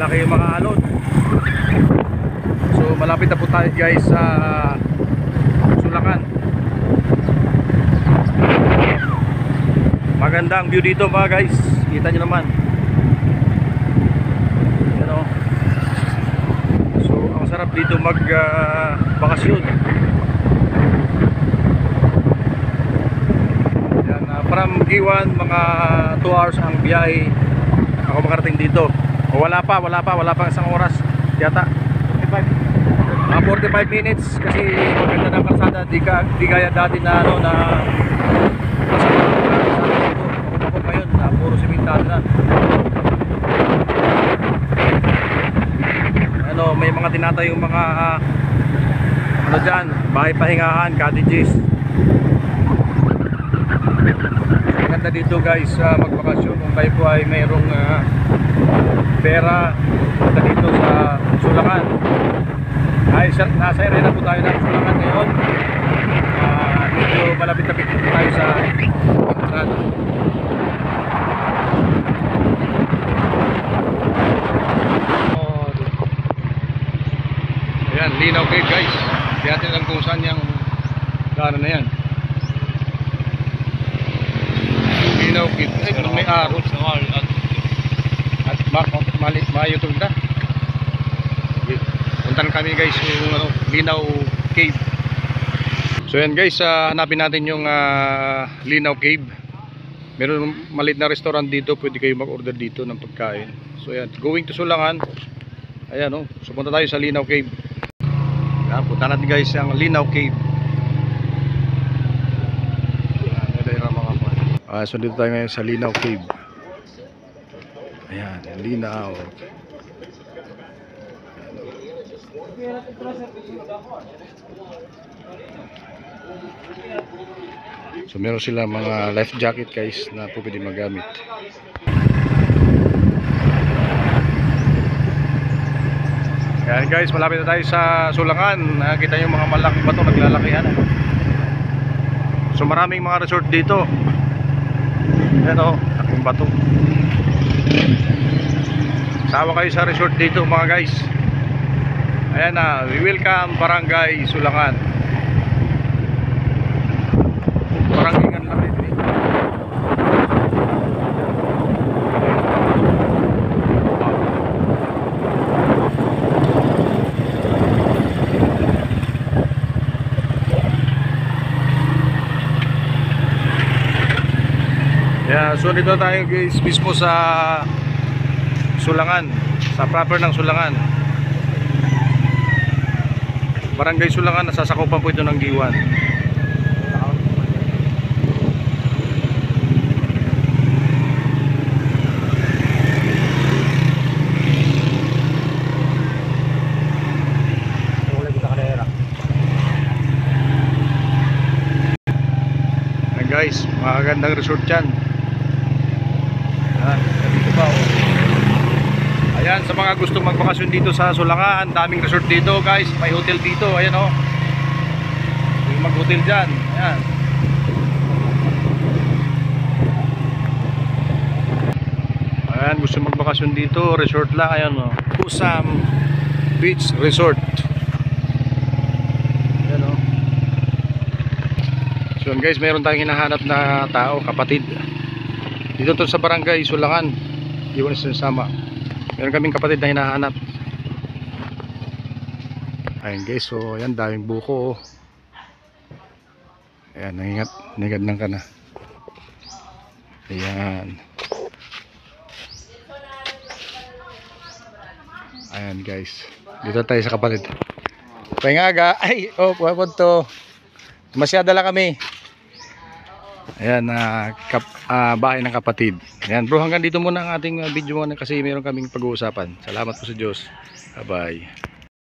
malaki yung mga alon. So malapit na po tayo guys sa Sulangan. Maganda ang view dito mga guys, kita nyo naman. Yan o. So ang sarap dito mag bakasyon. Yan, from Giwan mga 2 hours ang biyahe ako makarating dito. O wala pa isang oras yata. 45 minutes kasi maganda ng kalsada, di gaya dati na ano na ako ngayon na puro simentado na. Ano, may mga tinatayong mga ano dyan, bahay pahingahan, cottages. Maganda dito guys magbakasyon kung kayo po ay mayroong pera punta dito sa Sulangan. Ay, nasa area na po tayo ng Sulangan ngayon. Medyo malapit-lapit po tayo sa entrada. Ayan, linaw cave guys. Tiyatin lang kung saan yung daanan na yan. Linaw cave. Ay, may araw. At ma-YouTube na. Puntan kami guys yung Linaw Cave. So yan guys, hanapin natin yung Linaw Cave. Meron maliit na restaurant dito, pwede kayo mag-order dito ng pagkain. So yan, going to Sulangan. Ayan o, so punta tayo sa Linaw Cave. Yan, punta natin guys yung Linaw Cave. So dito tayo ngayon sa Linaw Cave. Ayan, Linaw. So meron sila mga life jacket guys na po pwede magamit. Ayan guys, malapit na tayo sa Sulangan. Nakita nyo mga malaking bato naglalakihan. So maraming mga resort dito. Ayan o, laking bato. Sawa kayo sa resort dito mga guys. Ayan na, we welcome Barangay Sulangan. Barangingan lang ito eh. Yeah, so dito tayo guys mismo sa Sulangan, sa proper ng Sulangan. Barangay Sulangan, nasasakupan po ito ng Giwan. Ayan guys, magagandang resort yan. Ayan, dito pa oh. Ayan, sa mga gusto magbakasyon dito sa Sulangan, daming resort dito guys, may hotel dito, ayan o. Yung mag-hotel dyan, ayan. Ayan, gusto magbakasyon dito, resort lang, ayan o. Kusam Beach Resort. Ayan o. So guys, mayroon tayong hinahanap na tao, kapatid. Dito to sa Barangay Sulangan, iwan sa sama. Meron kaming kapatid na hinahanap. Ayan guys, so ayan, daming buko oh. Ayan, nangingad lang ka na. Ayan. Ayan guys, dito tayo sa kapatid. Pahingaga, ay, oh, puwapod to. Masyada lang kami. Ayan, bahay ng kapatid. Ayan bro, hanggang dito muna ang ating video muna kasi meron kaming pag-uusapan. Salamat po sa Diyos. Bye bye.